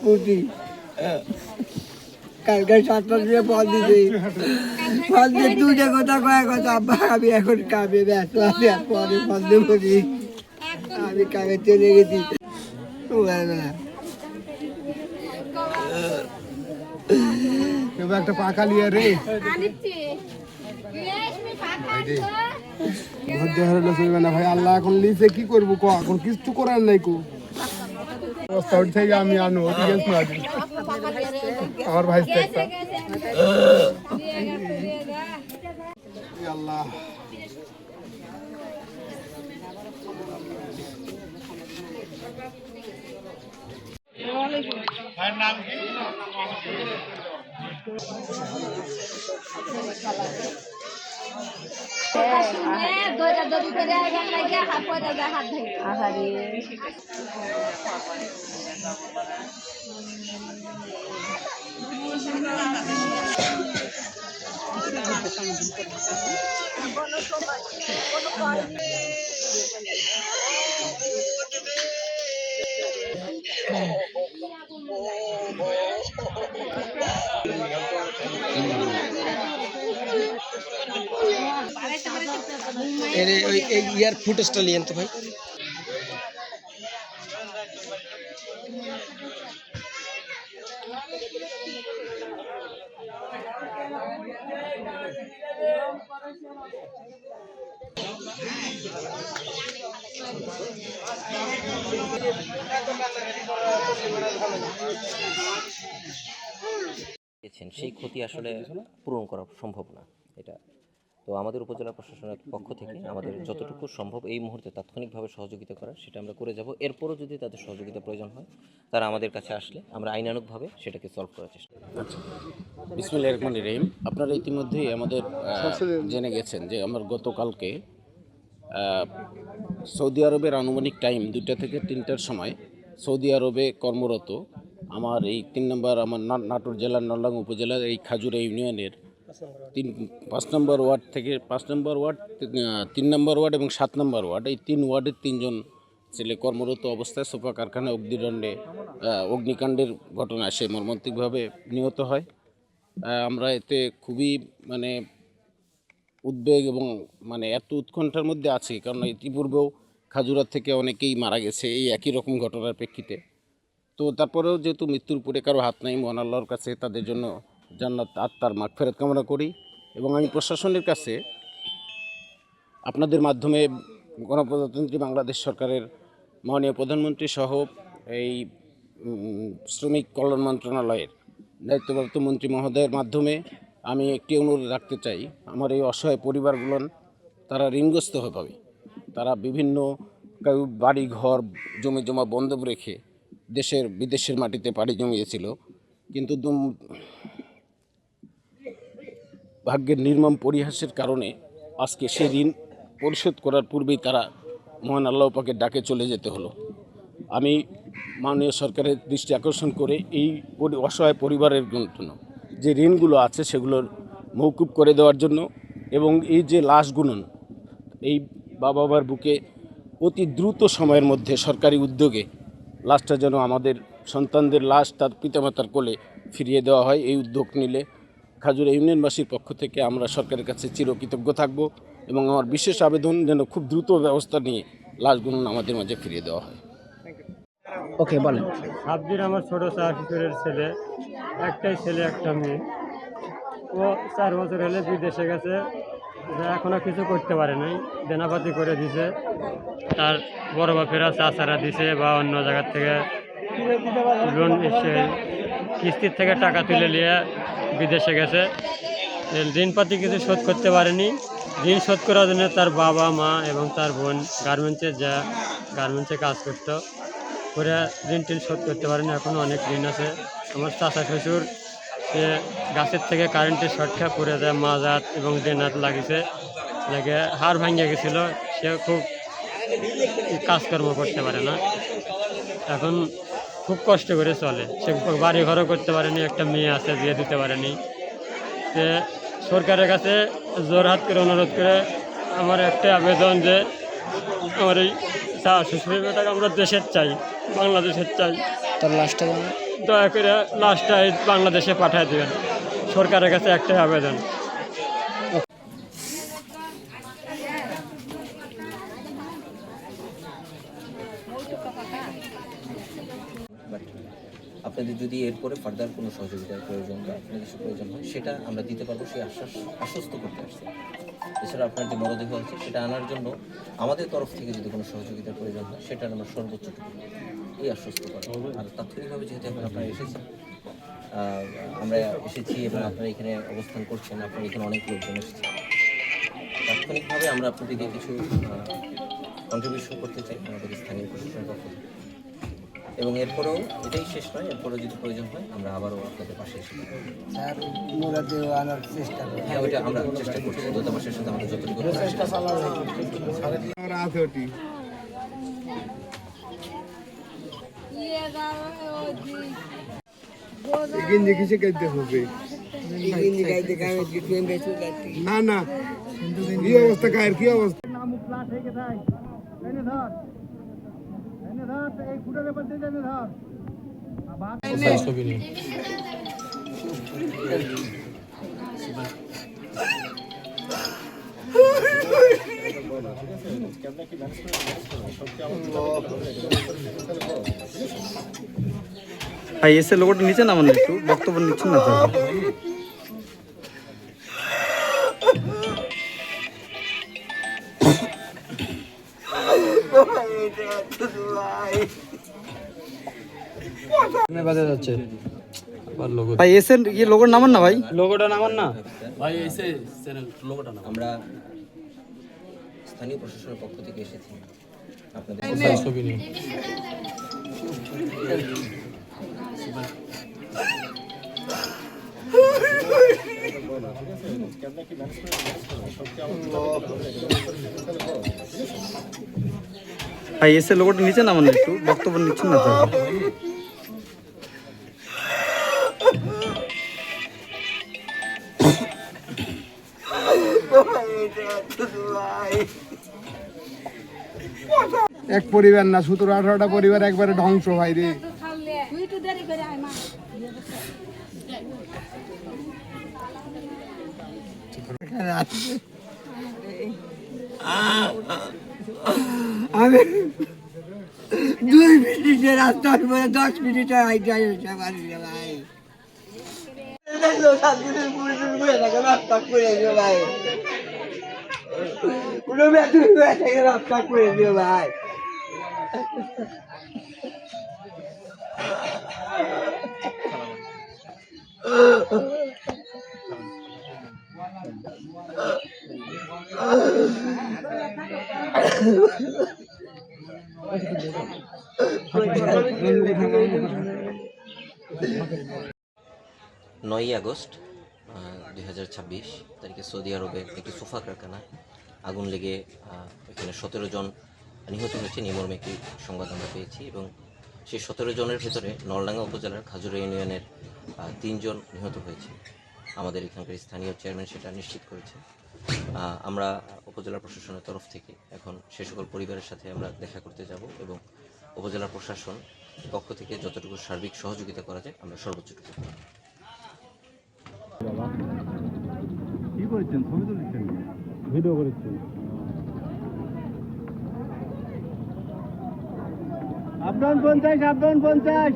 পুঁতি কালকে 7 মাস দিয়ে ফল দিছি, ফল দিয়ে দুটো কথা কয়েক কথা আব্বা আমি এখন কামে ব্যস্ত আছি, আর পরে ফল দেবো নি, আমি কামে চলে গেছি। একটা পাকা লিয়ে রে ধৈর্য হারালে চলবে না ভাই। আল্লাহ এখন লিখে কি করবো ক, এখন কিছু করার নাই কো অবস্থা থেকে আমি আনো আমার ভাই আল্লাহ নাম কি ইয়ার ফুটেজটা নিয়েন তো ভাই। সেই ক্ষতি আসলে পূরণ করা সম্ভব না এটা। তো আমাদের উপজেলা প্রশাসনের পক্ষ থেকে আমাদের যতটুকু সম্ভব এই মুহূর্তে তাৎক্ষণিকভাবে সহযোগিতা করার সেটা আমরা করে যাব। এরপরও যদি তাদের সহযোগিতা প্রয়োজন হয় তারা আমাদের কাছে আসলে আমরা আইনানুগভাবে সেটাকে সলভ করার চেষ্টা করব। আচ্ছা, বিসমিল্লাহির রহমানির রহিম। আপনারা ইতিমধ্যেই আমাদের জেনে গেছেন যে আমার গতকালকে সৌদি আরবের আনুমানিক টাইম 2টা থেকে 3টার সময় সৌদি আরবে কর্মরত আমার এই 3 নম্বর আমার নাটোর জেলার নলডাঙ্গা উপজেলার এই খাজুরা ইউনিয়নের 5 নম্বর ওয়ার্ড থেকে 5 নম্বর ওয়ার্ড 3 নম্বর ওয়ার্ড এবং 7 নম্বর ওয়ার্ড, এই 3 ওয়ার্ডের 3 জন ছেলে কর্মরত অবস্থায় সোফা কারখানা অগ্নিকাণ্ডের ঘটনায় সে মর্মান্তিকভাবে নিহত হয়। আমরা এতে খুবই উদ্বেগ এবং এত উৎকণ্ঠার মধ্যে আছি, কারণ ইতিপূর্বেও খাজুরা থেকে অনেকেই মারা গেছে এই একই রকম ঘটনার প্রেক্ষিতে। তো তারপরেও যেহেতু মৃত্যুর উপরে কারো হাত নাই, মহান আল্লাহর কাছে তাদের জন্য জান্নাত আত্মার মাগফিরাত কামনা করি। এবং আমি প্রশাসনের কাছে আপনাদের মাধ্যমে গণপ্রজাতন্ত্রী বাংলাদেশ সরকারের মাননীয় প্রধানমন্ত্রী সহ এই শ্রমিক কল্যাণ মন্ত্রণালয়ের দায়িত্বপ্রাপ্ত মন্ত্রী মহোদয়ের মাধ্যমে আমি একটি অনুরোধ রাখতে চাই। আমার এই অসহায় পরিবারগুলো তারা ঋণগ্রস্ত হয়ে পাবে। তারা বিভিন্ন বাড়ি ঘর জমি জমা বন্ধক রেখে বিদেশের মাটিতে পাড়ি জমিয়েছিল, কিন্তু ভাগ্যের নির্মম পরিহাসের কারণে আজকে সেই ঋণ পরিশোধ করার পূর্বেই তারা মহান আল্লাহ পাকের ডাকে চলে যেতে হলো। আমি মাননীয় সরকারের দৃষ্টি আকর্ষণ করে এই অসহায় পরিবারের জন্য যে ঋণগুলো আছে সেগুলোর মওকুফ করে দেওয়ার জন্য, এবং এই যে লাশ গুনন, এই বাবার বুকে অতি দ্রুত সময়ের মধ্যে সরকারি উদ্যোগে লাশটা যেন আমাদের সন্তানদের লাশ তার পিতামাতার কোলে ফিরিয়ে দেওয়া হয়, এই উদ্যোগ নিলে খাজুরা ইউনিয়নবাসীর পক্ষ থেকে আমরা সরকারের কাছে চিরকৃতজ্ঞ থাকব। এবং আমার বিশেষ আবেদন যেন খুব দ্রুত ব্যবস্থা নিয়ে লাশগুলো আমাদের মাঝে ফিরিয়ে দেওয়া হয়। ওকে, বলেন। সাব্বির আমার ছোটো শাশুড়ের ছেলে, একটাই ছেলে একটা মেয়ে। ও 4 বছর হলে বিদেশে গেছে, এখনও কিছু করতে পারে নাই, দেনাপাতি করে দিছে। তার বড় বাপেরা চাচারা দিছে বা অন্য জায়গার থেকে লোন কিস্তির থেকে টাকা তুলে নিয়ে বিদেশে গেছে। ঋণপাতি কিছু শোধ করতে পারেনি। ঋণ শোধ করার জন্য তার বাবা মা এবং তার বোন গার্মেন্টসে কাজ করতো, করে ঋণ টিন শোধ করতে পারেনি। এখনও অনেক ঋণ আছে। আমার চাচা শ্বশুর সে গাছের থেকে কারেন্টের শর্ট খেয়ে পড়ে যায়, মাজাত এবং দেনাত লাগিয়ে হাড় ভাঙিয়ে গেছিল। সে খুব কাজকর্ম করতে পারে না, এখন খুব কষ্ট করে চলে। সে বাড়ি ঘরও করতে পারেনি, একটা মেয়ে আছে বিয়ে দিতে পারেনি। সে সরকারের কাছে জোরহাত করে অনুরোধ করে আমার একটা আবেদন যে আমার এই শ্বশুরের বেটাকে আমরা দেশের চাই, বাংলাদেশের চাই। তার লাশটা দয়া করে লাশটা এই বাংলাদেশে পাঠিয়ে দেবেন। সরকারের কাছে একটাই আবেদন। বাট আপনাদের যদি এরপরে ফার্দার কোনো সহযোগিতার প্রয়োজন বা কোনো কিছু প্রয়োজন হয় সেটা আমরা দিতে পারবো, সেই আশ্বস্ত করতে আসছি। এছাড়া আপনার যে মরদেহ আছে সেটা আনার জন্য আমাদের তরফ থেকে যদি কোনো সহযোগিতার প্রয়োজন হয় সেটা আমরা সর্বোচ্চ এই আশ্বস্ত করবো। আর তাৎক্ষণিকভাবে যেহেতু এখন আপনারা এসেছেন, আমরা এসেছি এবং আপনারা এখানে অবস্থান করছেন, আপনার এখানে অনেক লোকজন এসেছে, তাৎক্ষণিকভাবে আমরা আপনাদেরকে কিছু কন্ট্রিবিউশন করতে চাই আমাদের স্থানীয় প্রশাসনের পক্ষ থেকে। এবং এরপরেও এটাই শেষ নয়, এরপরেও যদি প্রয়োজন হয় আমরা আবারও আপনাদের পাশে এসে স্যার মুরাদেও আনার চেষ্টা করি। হ্যাঁ, ওইটা আমরা চেষ্টা করছি দূতাবাসের সাথে আমাদের যতটুকু আর আছে ওটি গেঞ্জি কিসে গাইতে হবে? ইংরেজি গাইতে গাইতে কিছু বেশি গাইতে না না, কি অবস্থা গায়ের, কি অবস্থা? ভাই এসে লোগোটা নিচে নামান, একটু বক্তব্য নিচ্ছেন না তো? ভাই এসে ইয়ে লোগো নামান না ভাই, লোগোটা নামান না ভাই, এসে লোগোটা নামান। আমরা স্থানীয় প্রশাসনের পক্ষ থেকে এসেছি আপনাদের ছবি নিয়ে। ভাই এসে লোগোটা নিচে নামান, একটু বক্তব্য নিচ্ছেন না তো? এক পরিবার না, 17-18টা পরিবার একবারে ধ্বংস ভাই রে। আমি 2 মিনিটের রাস্তার পরে 10 মিনিটে হাইটে এসে পারি রে ভাই। রাস্তা করে দিও ভাই, কোনো বেতন রাস্তা করে দিও ভাই। নয়ই আগস্ট 2026 তারিখে সৌদি আরবের একটি সোফা কারখানা আগুন লেগে এখানে 17 জন নিহত হয়েছে, নিমর্মে একটি সংবাদ আমরা পেয়েছি। এবং সেই 17 জনের ভেতরে নলডাঙ্গা উপজেলার খাজুরা ইউনিয়নের 3 জন নিহত হয়েছে। আমাদের এখানকার স্থানীয় চেয়ারম্যান সেটা নিশ্চিত করেছে। আমরা উপজেলা প্রশাসনের তরফ থেকে এখন সে সকল পরিবারের সাথে আমরা দেখা করতে যাব এবং উপজেলা প্রশাসন পক্ষ থেকে যতটুকু সার্বিক সহযোগিতা করা যায় আমরা সর্বোচ্চটুকু করব। কি করেছেন? ছবি তুলছেন, ভিডিও করেছেন? আবদান 50, আবদান 50।